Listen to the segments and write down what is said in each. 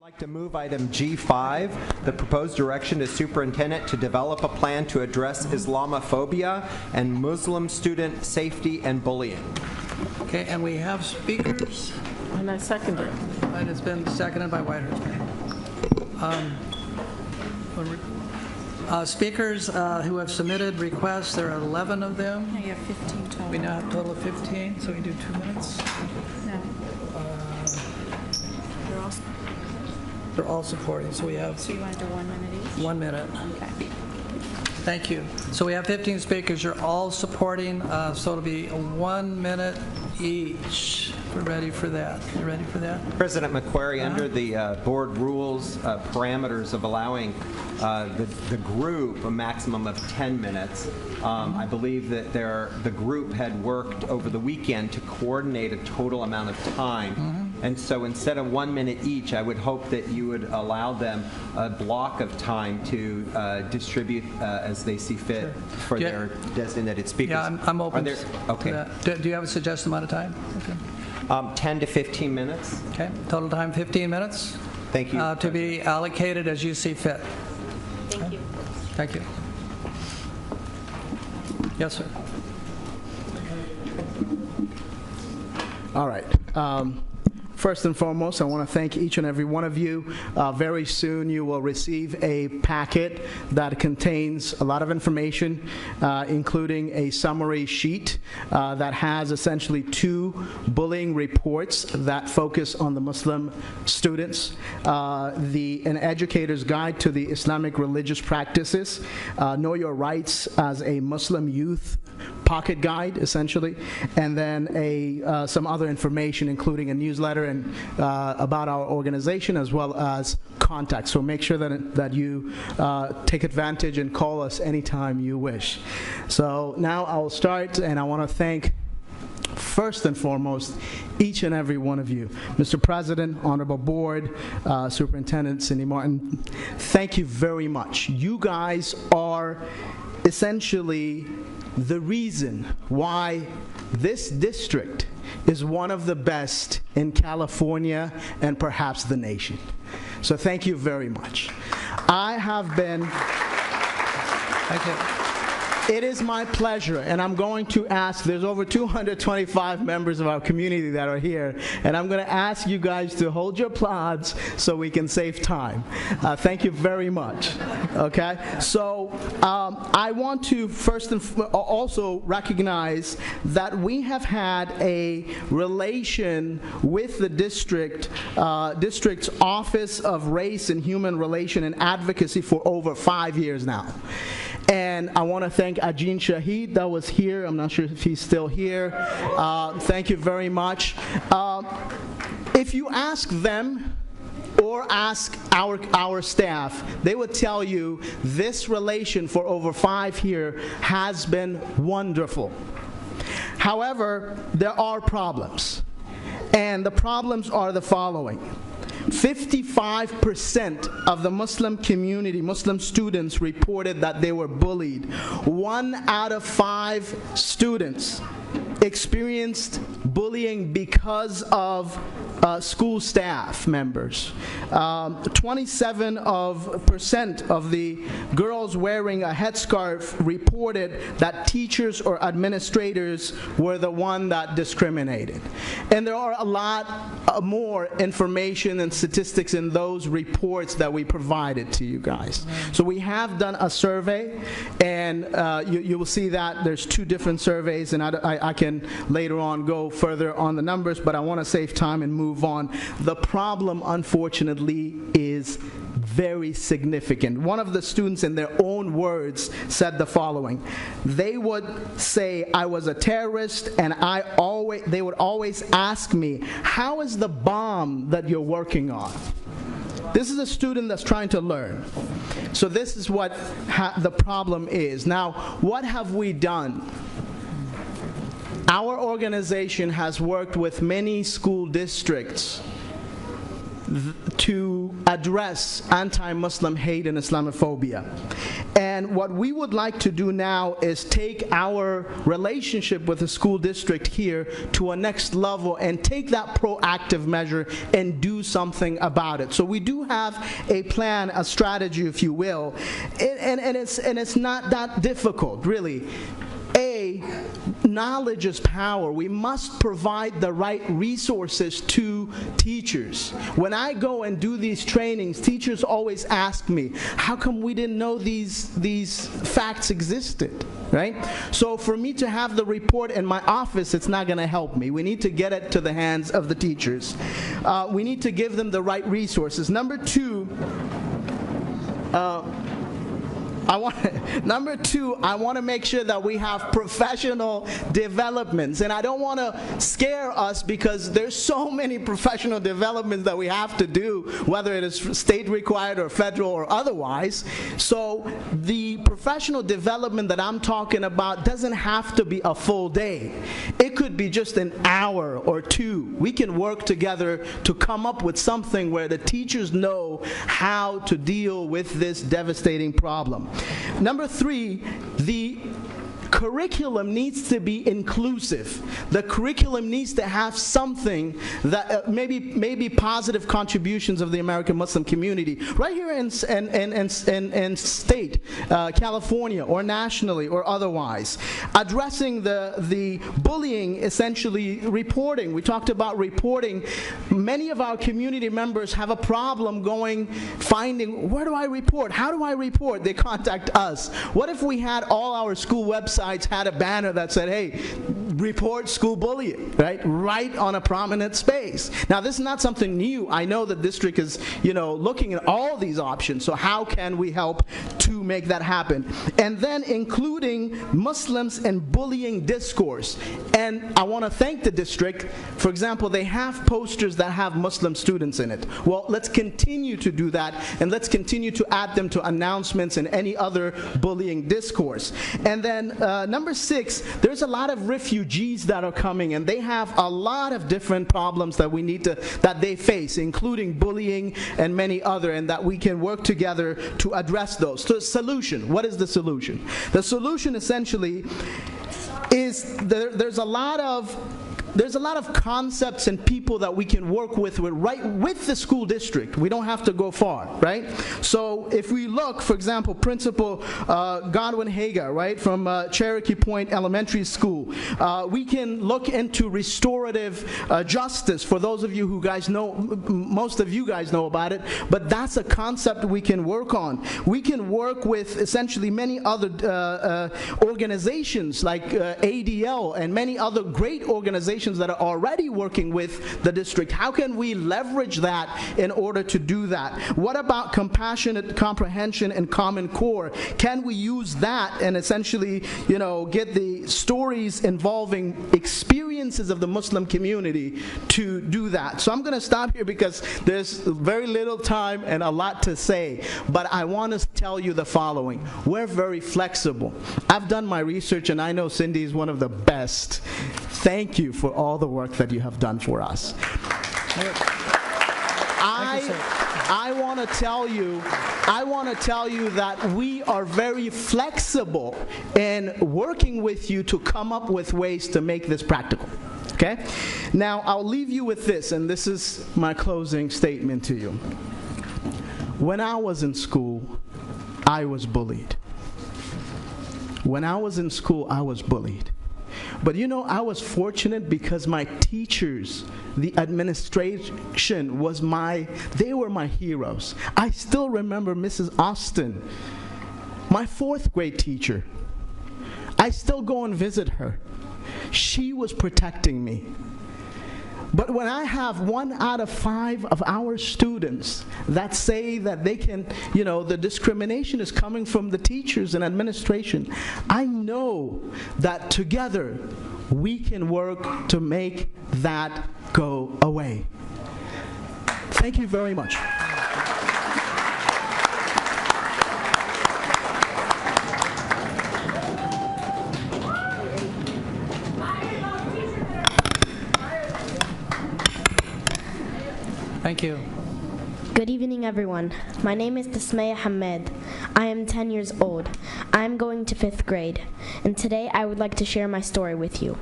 I'd like to move item G5, the proposed direction to superintendent to develop a plan to address Islamophobia and Muslim student safety and bullying. Okay, and we have speakers. And I second it. And it's been seconded by Whitehurst. Speakers who have submitted requests, there are 11 of them. No, you have 15 total. We now have a total of 15, so we do 2 minutes. No. They're all supporting, so we have So you want to do 1 minute each? 1 minute. Okay. Thank you. So we have 15 speakers. You're all supporting, so it'll be 1 minute each. We're ready for that. You ready for that? President McQuarrie, under the board rules parameters of allowing the group a maximum of 10 minutes, I believe that the group had worked over the weekend to coordinate a total amount of time. And so instead of 1 minute each, I would hope that you would allow them a block of time to distribute as they see fit for their designated speakers. Yeah, I'm open to okay. that. Do you have a suggested amount of time? Okay. 10 to 15 minutes. Okay. Total time 15 minutes. Thank you. To be allocated as you see fit. Thank you. Thank you. Yes, sir. All right. First and foremost, I want to thank each and every one of you. Very soon you will receive a packet that contains a lot of information, including a summary sheet that has essentially 2 bullying reports that focus on the Muslim students, an educator's guide to the Islamic religious practices, Know Your Rights as a Muslim youth pocket guide, essentially, and then some other information, including a newsletter and about our organization, as well as contacts. So make sure that you take advantage and call us anytime you wish. So now I'll start, and I want to thank, first and foremost, each and every one of you. Mr. President, Honorable Board, Superintendent Cindy Martin, thank you very much. You guys are essentially the reason why this district is one of the best in California and perhaps the nation. So thank you very much. I have been... Thank you. It is my pleasure, and I'm going to ask, there's over 225 members of our community that are here, and I'm going to ask you guys to hold your applause so we can save time. Thank you very much. Okay? So I want to first and also recognize that we have had a relation with the district's Office of Race and Human Relation and Advocacy for over 5 years now. And I want to thank Ajin Shahid that was here. I'm not sure if he's still here. Thank you very much. If you ask them or ask our staff, they would tell you this relation for over 5 years has been wonderful. However, there are problems. And the problems are the following. 55% of the Muslim community, Muslim students, reported that they were bullied. 1 out of 5 students experienced bullying because of school staff members. 27% of the girls wearing a headscarf reported that teachers or administrators were the one that discriminated. And there are a lot more information and statistics in those reports that we provided to you guys. So we have done a survey, and you will see that there's 2 different surveys, and I can later on go further on the numbers, but I want to save time and move on. The problem, unfortunately, is very significant. One of the students, in their own words, said the following. They would say, I was a terrorist, and they would always ask me, how is the bomb that you're working on? This is a student that's trying to learn. So this is what the problem is. Now, what have we done? Our organization has worked with many school districts to address anti-Muslim hate and Islamophobia. And what we would like to do now is take our relationship with the school district here to a next level and take that proactive measure and do something about it. So we do have a plan, a strategy, if you will, and it's not that difficult, really. Knowledge is power. We must provide the right resources to teachers. When I go and do these trainings, teachers always ask me, how come we didn't know these facts existed, right? So for me to have the report in my office, it's not going to help me. We need to get it to the hands of the teachers. We need to give them the right resources. Number two, I want to make sure that we have professional developments. And I don't want to scare us because there's so many professional developments that we have to do, whether it is state required or federal or otherwise. So the professional development that I'm talking about doesn't have to be a full day. It could be just an hour or two. We can work together to come up with something where the teachers know how to deal with this devastating problem. Number three, the curriculum needs to be inclusive. The curriculum needs to have something that maybe positive contributions of the American Muslim community right here in state, California, or nationally or otherwise. Addressing the bullying, essentially reporting. We talked about reporting. Many of our community members have a problem finding, where do I report? How do I report? They contact us. What if we had all our school websites had a banner that said, hey, report school bullying, right on a prominent space. Now, this is not something new. I know the district is, looking at all these options. So how can we help to make that happen? And then including Muslims and bullying discourse. And I want to thank the district. For example, they have posters that have Muslim students in it. Well, let's continue to do that, and let's continue to add them to announcements and any other bullying discourse. And then number six, there's a lot of refugees that are coming, and they have a lot of different problems that they face, including bullying and many other, and that we can work together to address those. So solution, what is the solution? The solution essentially is there's a lot of concepts and people that we can work with right with the school district. We don't have to go far, right? So if we look, for example, Principal Godwin Haga, right, from Cherokee Point Elementary School, we can look into restorative justice. For those of you who guys know, most of you guys know about it, but that's a concept we can work on. We can work with essentially many other organizations like ADL and many other great organizations that are already working with the district. How can we leverage that in order to do that? What about compassionate comprehension and common core? Can we use that and essentially, get the stories involving experiences of the Muslim community to do that? So I'm going to stop here because there's very little time and a lot to say, but I want to tell you the following. We're very flexible. I've done my research, and I know Cindy is one of the best. Thank you for all the work that you have done for us. I want to tell you that we are very flexible in working with you to come up with ways to make this practical. Okay? Now, I'll leave you with this, and this is my closing statement to you. When I was in school, I was bullied. When I was in school, I was bullied. But I was fortunate because my teachers, the administration, they were my heroes. I still remember Mrs. Austin, my 4th grade teacher. I still go and visit her. She was protecting me. But when I have 1 out of 5 of our students that say that they can, the discrimination is coming from the teachers and administration, I know that together we can work to make that go away. Thank you very much. Thank you. Good evening, everyone. My name is Tasmaya Hamed. I am 10 years old. I am going to 5th grade, and today I would like to share my story with you.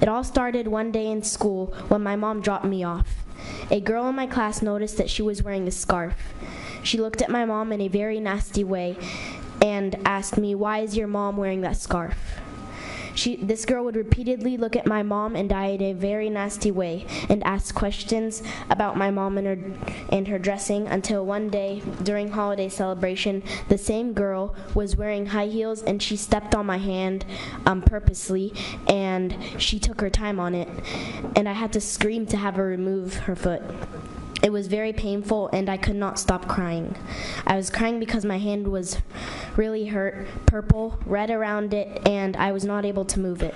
It all started one day in school when my mom dropped me off. A girl in my class noticed that she was wearing a scarf. She looked at my mom in a very nasty way and asked me, "Why is your mom wearing that scarf?" This girl would repeatedly look at my mom and die in a very nasty way and ask questions about my mom and her dressing until one day during holiday celebration, the same girl was wearing high heels and she stepped on my hand purposely, and she took her time on it, and I had to scream to have her remove her foot. It was very painful and I could not stop crying. I was crying because my hand was really hurt, purple, red around it, and I was not able to move it.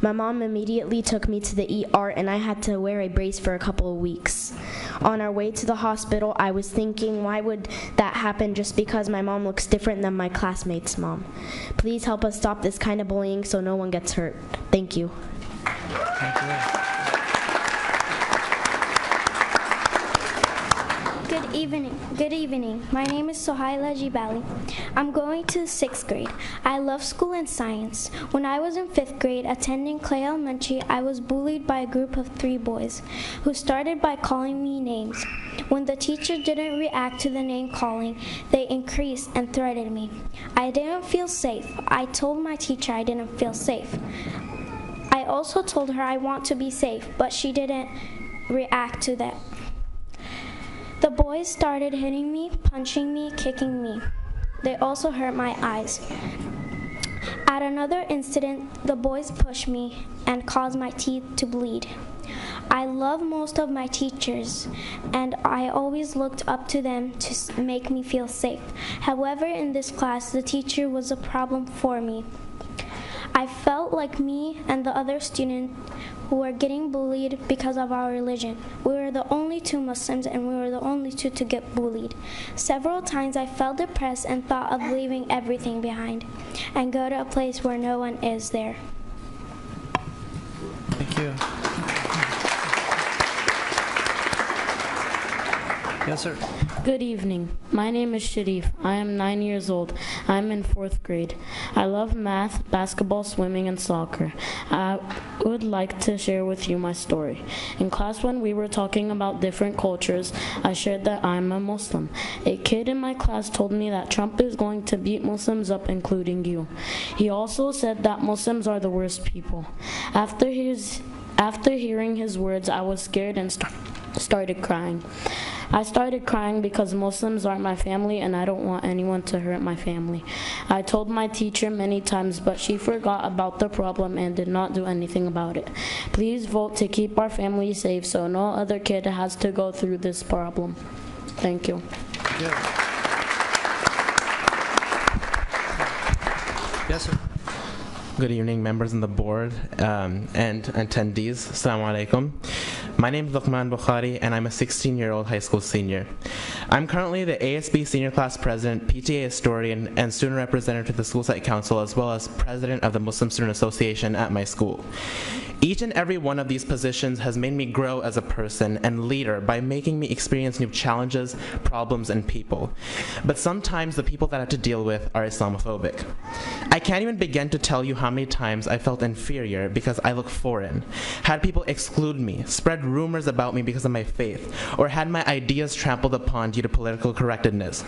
My mom immediately took me to the ER and I had to wear a brace for a couple of weeks. On our way to the hospital, I was thinking, why would that happen just because my mom looks different than my classmates' mom? Please help us stop this kind of bullying so no one gets hurt. Thank you. Thank you. Good evening. My name is Sohaila Jibali. I'm going to 6th grade. I love school and science. When I was in 5th grade attending Clay Elementary, I was bullied by a group of 3 boys who started by calling me names. When the teacher didn't react to the name calling, they increased and threatened me. I didn't feel safe. I told my teacher I didn't feel safe. I also told her I want to be safe, but she didn't react to that. The boys started hitting me, punching me, kicking me. They also hurt my eyes. At another incident, the boys pushed me and caused my teeth to bleed. I love most of my teachers, and I always looked up to them to make me feel safe. However, in this class, the teacher was a problem for me. I felt like me and the other students who were getting bullied because of our religion. We were the only 2 Muslims and we were the only 2 to get bullied. Several times I felt depressed and thought of leaving everything behind and go to a place where no one is there. Thank you. Yes, sir. Good evening. My name is Sharif. I am 9 years old. I'm in 4th grade. I love math, basketball, swimming, and soccer. I would like to share with you my story. In class, when we were talking about different cultures, I shared that I'm a Muslim. A kid in my class told me that Trump is going to beat Muslims up, including you. He also said that Muslims are the worst people. After hearing his words, I was scared and started crying. I started crying because Muslims aren't my family and I don't want anyone to hurt my family. I told my teacher many times, but she forgot about the problem and did not do anything about it. Please vote to keep our family safe so no other kid has to go through this problem. Thank you. Good. Yes, sir. Good evening, members on the board and attendees. Assalamu alaikum. My name is Luqman Bukhari, and I'm a 16-year-old high school senior. I'm currently the ASB Senior Class President, PTA Historian, and Student Representative to the School Site Council, as well as President of the Muslim Student Association at my school. Each and every one of these positions has made me grow as a person and leader by making me experience new challenges, problems, and people. But sometimes the people that I have to deal with are Islamophobic. I can't even begin to tell you how many times I felt inferior because I look foreign, had people exclude me, spread rumors about me because of my faith, or had my ideas trampled upon due to political correctness.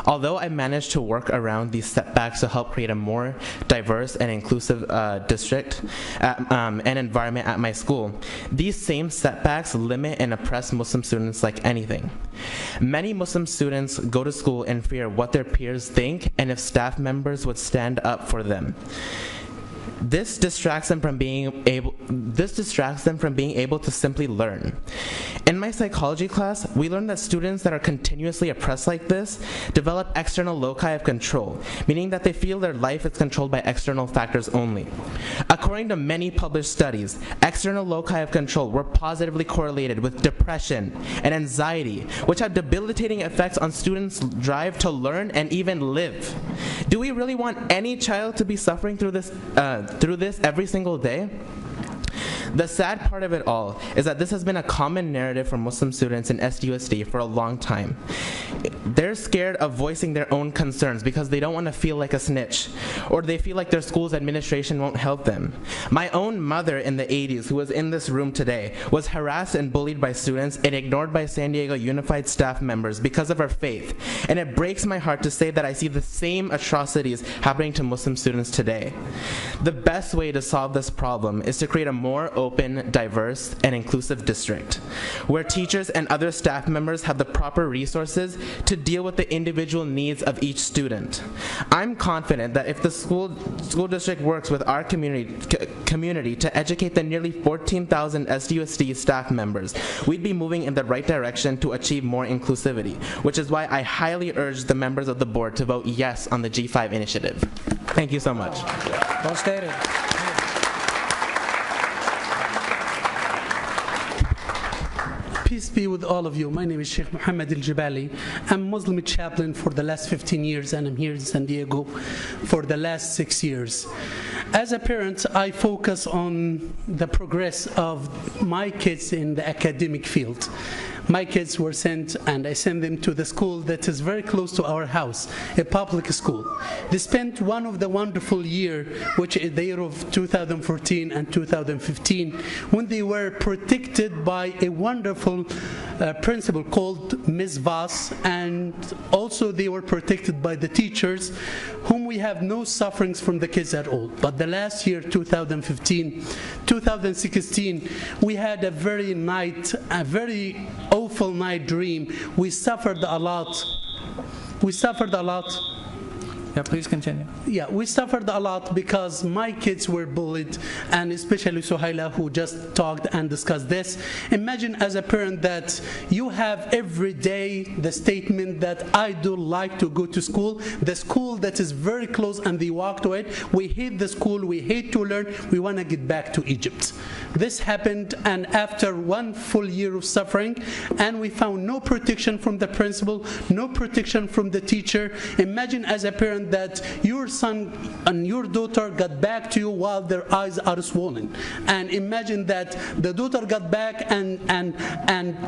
Although I managed to work around these setbacks to help create a more diverse and inclusive district and environment at my school, these same setbacks limit and oppress Muslim students like anything. Many Muslim students go to school in fear of what their peers think and if staff members would stand up for them. This distracts them from being able to simply learn. In my psychology class, we learned that students that are continuously oppressed like this develop external loci of control, meaning that they feel their life is controlled by external factors only. According to many published studies, external loci of control were positively correlated with depression and anxiety, which have debilitating effects on students' drive to learn and even live. Do we really want any child to be suffering through this every single day? The sad part of it all is that this has been a common narrative for Muslim students in SUSD for a long time. They're scared of voicing their own concerns because they don't want to feel like a snitch, or they feel like their school's administration won't help them. My own mother in the 80s, who was in this room today, was harassed and bullied by students and ignored by San Diego Unified staff members because of her faith. And it breaks my heart to say that I see the same atrocities happening to Muslim students today. The best way to solve this problem is to create a more open, diverse, and inclusive district, where teachers and other staff members have the proper resources to deal with the individual needs of each student. I'm confident that if the school district works with our community to educate the nearly 14,000 SUSD staff members, we'd be moving in the right direction to achieve more inclusivity, which is why I highly urge the members of the board to vote yes on the G5 initiative. Thank you so much. Well stated. Peace be with all of you. My name is Sheikh Muhammad Al-Jibali. I'm Muslim chaplain for the last 15 years, and I'm here in San Diego for the last 6 years. As a parent, I focus on the progress of my kids in the academic field. My kids were sent, and I sent them to the school that is very close to our house, a public school. They spent one of the wonderful year, which is the year of 2014 and 2015, when they were protected by a wonderful principal called Ms. Voss, and also they were protected by the teachers, whom we have no sufferings from the kids at all. But the last year, 2015, 2016, we had a very awful night dream. We suffered a lot. Yeah, please continue. Yeah, we suffered a lot because my kids were bullied, and especially Suhaila, who just talked and discussed this. Imagine as a parent that you have every day the statement that I do like to go to school, the school that is very close, and they walk to it. We hate the school, we hate to learn, we want to get back to Egypt. This happened, and after one full year of suffering, and we found no protection from the principal, no protection from the teacher. Imagine as a parent that your son and your daughter got back to you while their eyes are swollen, and imagine that the daughter got back and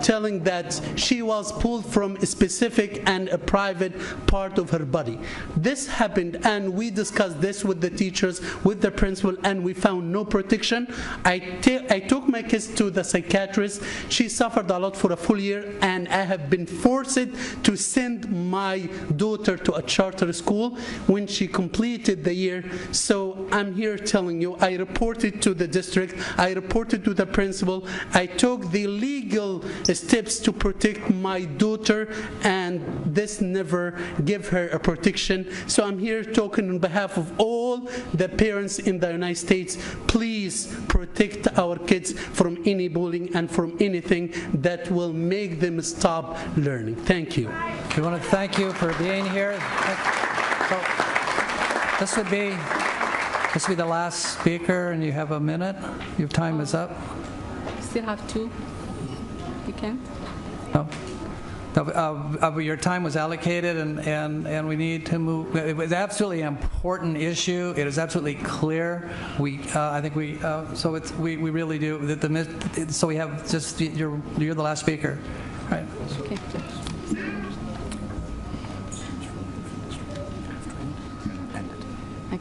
telling that she was pulled from a specific and a private part of her body. This happened, and we discussed this with the teachers, with the principal, and we found no protection. I took my kids to the psychiatrist. She suffered a lot for a full year, and I have been forced to send my daughter to a charter school when she completed the year. So I'm here telling you, I reported to the district, I reported to the principal, I took the legal steps to protect my daughter, and this never gave her a protection. So I'm here talking on behalf of all the parents in the United States. Please protect our kids from any bullying and from anything that will make them stop learning. Thank you. We want to thank you for being here. So, this would be the last speaker, and you have a minute. Your time is up. Still have 2. You can? No. Your time was allocated, and we need to move. It was absolutely an important issue. It is absolutely clear. I think we really do. So we have just you're the last speaker, right? Okay.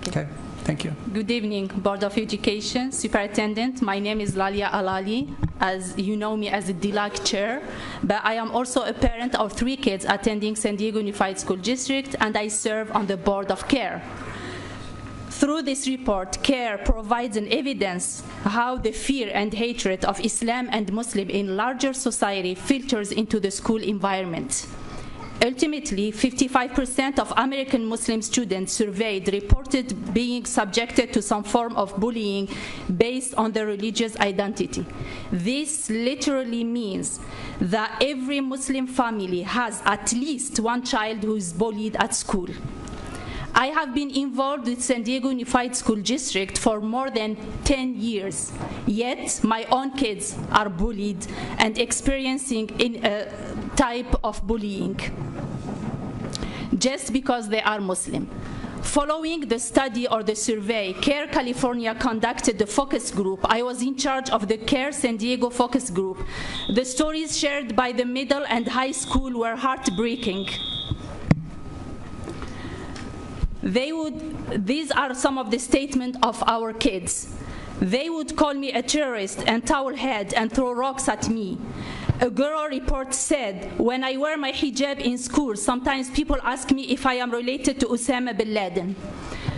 Okay, thank you. Good evening, Board of Education, Superintendent. My name is Lalia Alali. As you know me as the DLAC chair, but I am also a parent of 3 kids attending San Diego Unified School District, and I serve on the board of CARE. Through this report, CARE provides an evidence how the fear and hatred of Islam and Muslim in larger society filters into the school environment. Ultimately, 55% of American Muslim students surveyed reported being subjected to some form of bullying based on their religious identity. This literally means that every Muslim family has at least one child who is bullied at school. I have been involved with San Diego Unified School District for more than 10 years, yet my own kids are bullied and experiencing a type of bullying just because they are Muslim. Following the study or the survey, CARE California conducted the focus group. I was in charge of the CARE San Diego focus group. The stories shared by the middle and high school were heartbreaking. These are some of the statements of our kids. They would call me a terrorist and towel head and throw rocks at me. A girl report said, when I wear my hijab in school, sometimes people ask me if I am related to Osama bin Laden.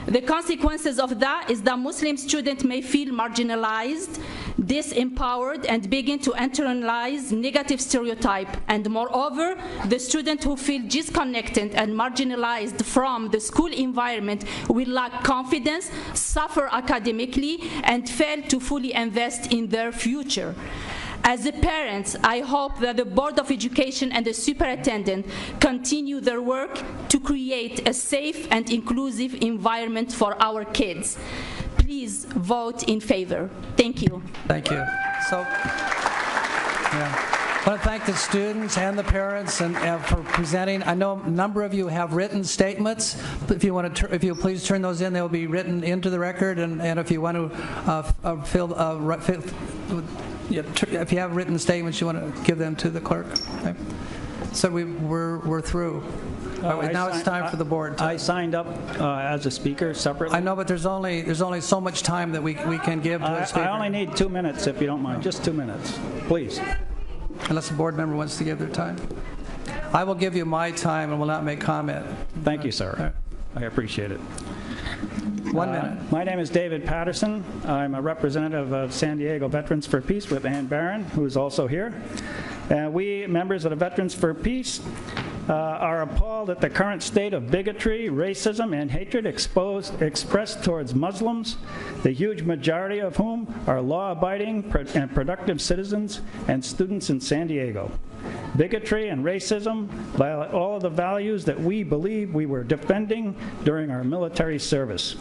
The consequences of that is that Muslim students may feel marginalized, disempowered, and begin to internalize negative stereotype. And moreover, the students who feel disconnected and marginalized from the school environment will lack confidence, suffer academically, and fail to fully invest in their future. As a parent, I hope that the Board of Education and the superintendent continue their work to create a safe and inclusive environment for our kids. Please vote in favor. Thank you. Thank you. So, I want to thank the students and the parents and for presenting. I know a number of you have written statements. If you want to, if you please turn those in, they will be written into the record. And if you want to if you have written statements, you want to give them to the clerk. Okay. So we're through. Now it's time for the board. I signed up as a speaker separately. I know, but there's only so much time that we can give to a speaker. I only need 2 minutes, if you don't mind. Just 2 minutes, please. Unless a board member wants to give their time. I will give you my time and will not make comment. Thank you, sir. I appreciate it. 1 minute. My name is David Patterson. I'm a representative of San Diego Veterans for Peace with Ann Barron, who is also here. We, members of the Veterans for Peace, are appalled at the current state of bigotry, racism, and hatred expressed towards Muslims, the huge majority of whom are law-abiding and productive citizens and students in San Diego. Bigotry and racism violate all of the values that we believe we were defending during our military service.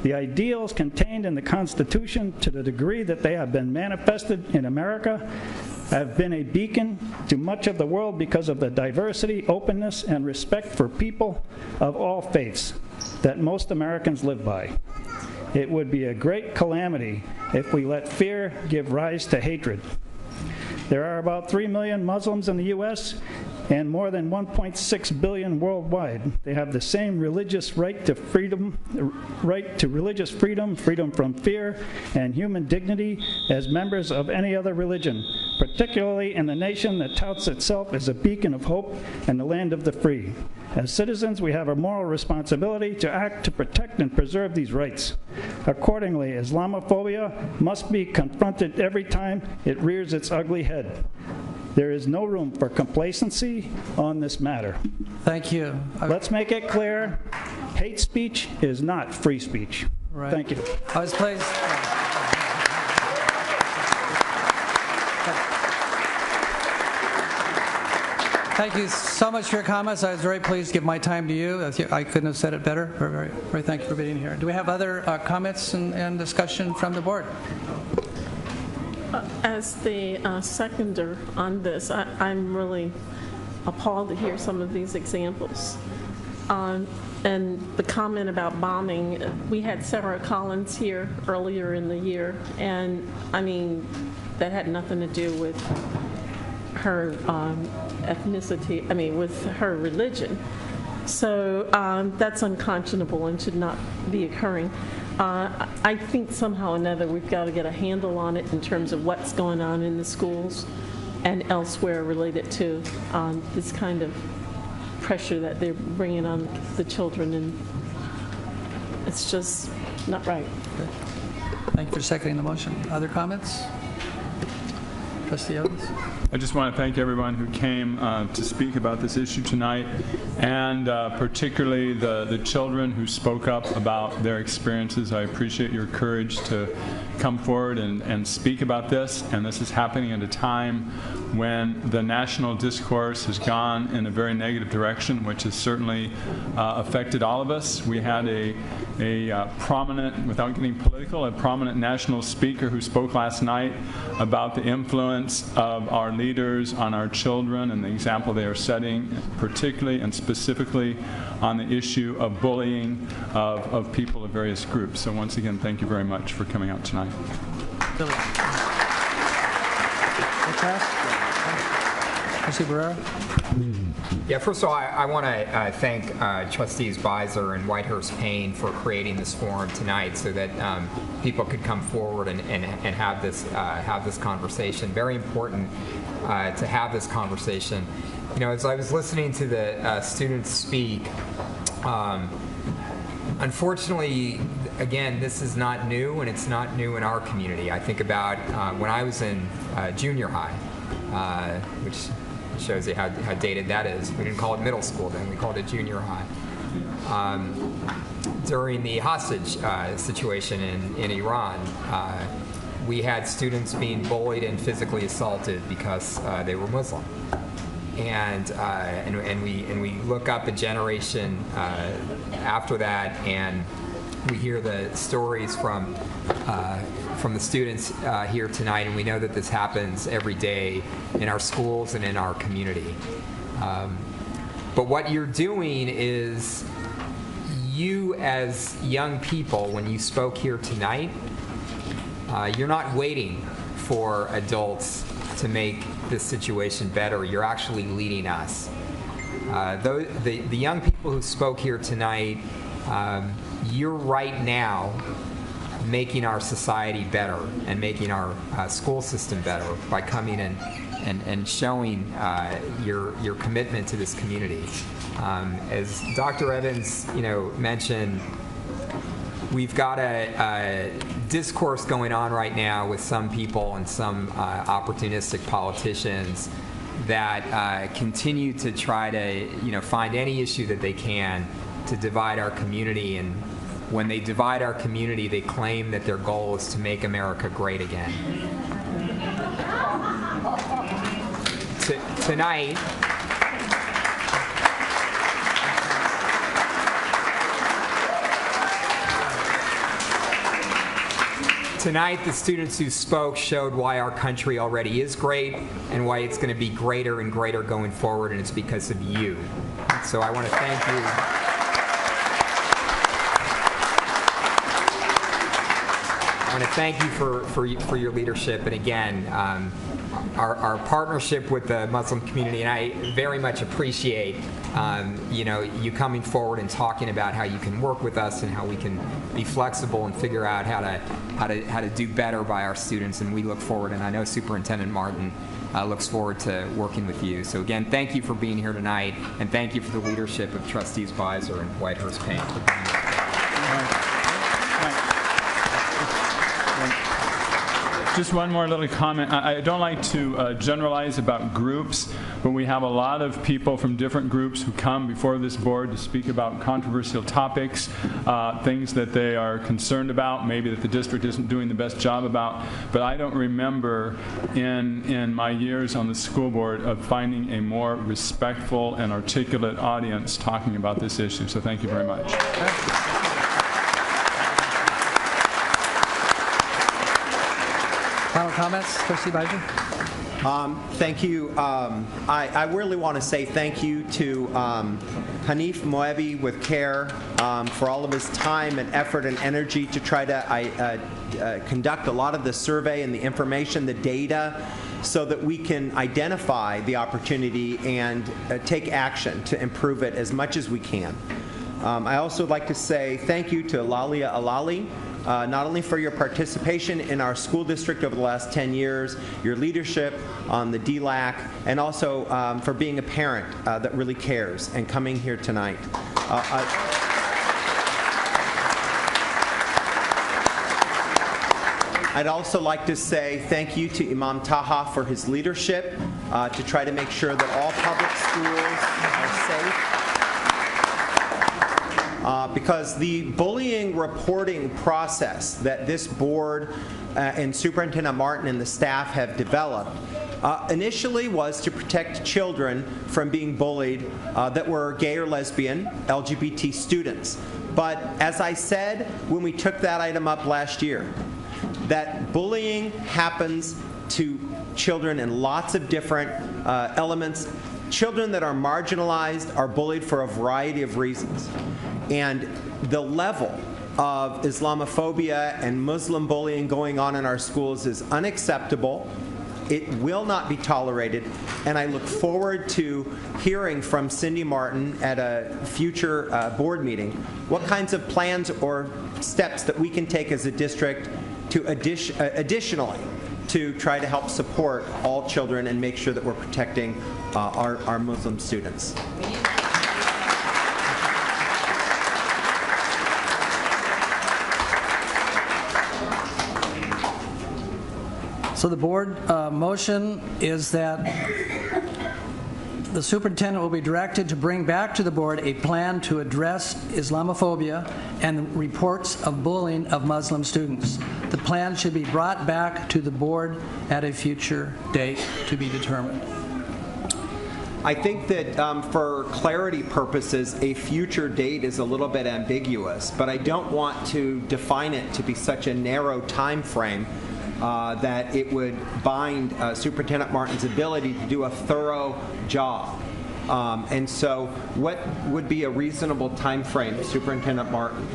The ideals contained in the Constitution, to the degree that they have been manifested in America, have been a beacon to much of the world because of the diversity, openness, and respect for people of all faiths that most Americans live by. It would be a great calamity if we let fear give rise to hatred. There are about 3 million Muslims in the U.S. and more than 1.6 billion worldwide. They have the same religious right to freedom, religious freedom, freedom from fear, and human dignity as members of any other religion, particularly in the nation that touts itself as a beacon of hope and the land of the free. As citizens, we have a moral responsibility to act to protect and preserve these rights. Accordingly, Islamophobia must be confronted every time it rears its ugly head. There is no room for complacency on this matter. Thank you. Let's make it clear, hate speech is not free speech. Right. Thank you. I was pleased. Thank you so much for your comments. I was very pleased to give my time to you. I couldn't have said it better. Very, very thank you for being here. Do we have other comments and discussion from the board? As the seconder on this, I'm really appalled to hear some of these examples. And the comment about bombing, we had Sarah Collins here earlier in the year, and I mean, that had nothing to do with her ethnicity, I mean, with her religion. So that's unconscionable and should not be occurring. I think somehow or another we've got to get a handle on it in terms of what's going on in the schools and elsewhere related to this kind of pressure that they're bringing on the children, and it's just not right. Okay. Thank you for seconding the motion. Other comments? Trustee Evans? I just want to thank everyone who came to speak about this issue tonight, and particularly the children who spoke up about their experiences. I appreciate your courage to come forward and speak about this, and this is happening at a time when the national discourse has gone in a very negative direction, which has certainly affected all of us. We had a prominent, without getting political, a prominent national speaker who spoke last night about the influence of our leaders, on our children, and the example they are setting, particularly and specifically on the issue of bullying of people of various groups. So once again, thank you very much for coming out tonight. Trustee Barrera? Yeah, first of all, I want to thank Trustees Beiser and Whitehurst Payne for creating this forum tonight so that people could come forward and have this conversation. Very important to have this conversation. You know, as I was listening to the students speak, unfortunately, again, this is not new, and it's not new in our community. I think about when I was in junior high, which shows you how dated that is. We didn't call it middle school then, we called it junior high. During the hostage situation in Iran, we had students being bullied and physically assaulted because they were Muslim. And we look up a generation after that, and we hear the stories from the students here tonight, and we know that this happens every day in our schools and in our community. But what you're doing is, you as young people, when you spoke here tonight, you're not waiting for adults to make this situation better. You're actually leading us. The young people who spoke here tonight, you're right now making our society better and making our school system better by coming and showing your commitment to this community. As Dr. Evans, mentioned, we've got a discourse going on right now with some people and some opportunistic politicians that continue to try to find any issue that they can to divide our community. And when they divide our community, they claim that their goal is to make America great again. Tonight, the students who spoke showed why our country already is great and why it's going to be greater and greater going forward, and it's because of you. So I want to thank you. I want to thank you for your leadership, and again, our partnership with the Muslim community, and I very much appreciate you coming forward and talking about how you can work with us and how we can be flexible and figure out how to do better by our students, and we look forward, and I know Superintendent Martin looks forward to working with you. So again, thank you for being here tonight, and thank you for the leadership of Trustees Beiser and Whitehurst Payne. Just one more little comment. I don't like to generalize about groups, but we have a lot of people from different groups who come before this board to speak about controversial topics, things that they are concerned about, maybe that the district isn't doing the best job about. But I don't remember in my years on the school board of finding a more respectful and articulate audience talking about this issue. So thank you very much. Final comments, Trustee Beiser? Thank you. I really want to say thank you to Hanif Moebi with CARE for all of his time and effort and energy to try to conduct a lot of the survey and the information, the data, so that we can identify the opportunity and take action to improve it as much as we can. I also would like to say thank you to Lalia Alali, not only for your participation in our school district over the last 10 years, your leadership on the DLAC, and also for being a parent that really cares and coming here tonight. I'd also like to say thank you to Imam Taha for his leadership to try to make sure that all public schools are safe. Because the bullying reporting process that this board and Superintendent Martin and the staff have developed initially was to protect children from being bullied that were gay or lesbian, LGBT students. But as I said when we took that item up last year, that bullying happens to children in lots of different elements. Children that are marginalized are bullied for a variety of reasons. And the level of Islamophobia and Muslim bullying going on in our schools is unacceptable. It will not be tolerated, and I look forward to hearing from Cindy Martin at a future board meeting what kinds of plans or steps that we can take as a district to additionally to try to help support all children and make sure that we're protecting our Muslim students. So the board motion is that the superintendent will be directed to bring back to the board a plan to address Islamophobia and reports of bullying of Muslim students. The plan should be brought back to the board at a future date to be determined. I think that for clarity purposes, a future date is a little bit ambiguous, but I don't want to define it to be such a narrow time frame that it would bind Superintendent Martin's ability to do a thorough job. And so what would be a reasonable time frame, Superintendent Martin?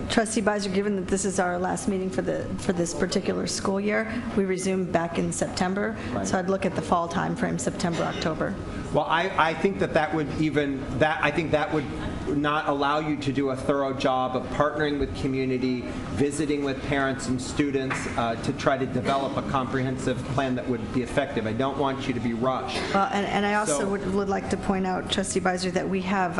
Trustee Beiser, given that this is our last meeting for this particular school year, we resume back in September. Right. So I'd look at the fall time frame, September, October. Well, I think that would not allow you to do a thorough job of partnering with community, visiting with parents and students to try to develop a comprehensive plan that would be effective. I don't want you to be rushed. Well, and I also would like to point out, Trustee Beiser, that we have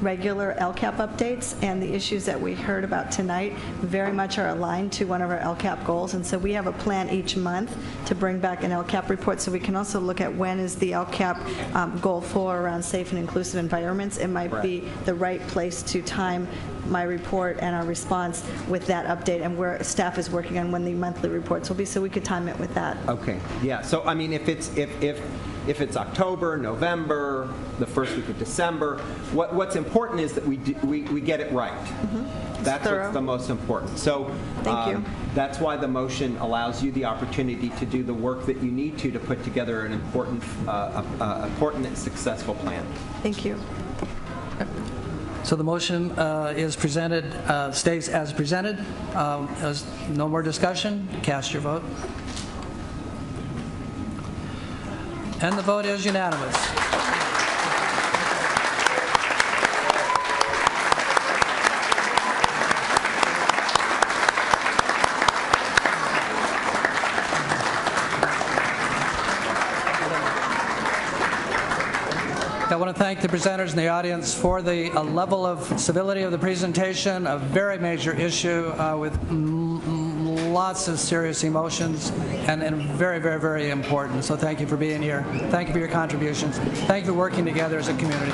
regular LCAP updates, and the issues that we heard about tonight very much are aligned to one of our LCAP goals, and so we have a plan each month to bring back an LCAP report, so we can also look at when is the LCAP goal 4 around safe and inclusive environments. It might be the right place to time my report and our response with that update, and where staff is working on when the monthly reports will be, so we could time it with that. Okay, yeah, so I mean, if it's October, November, the first week of December, what's important is that we get it right. Mm-hmm. That's what's the most important. So thank you. That's why the motion allows you the opportunity to do the work that you need to put together an important and successful plan. Thank you. So the motion is presented, stays as presented. There's no more discussion. Cast your vote. And the vote is unanimous. I want to thank the presenters in the audience for the level of civility of the presentation, a very major issue with lots of serious emotions and very, very, very important. So thank you for being here. Thank you for your contributions. Thank you for working together as a community.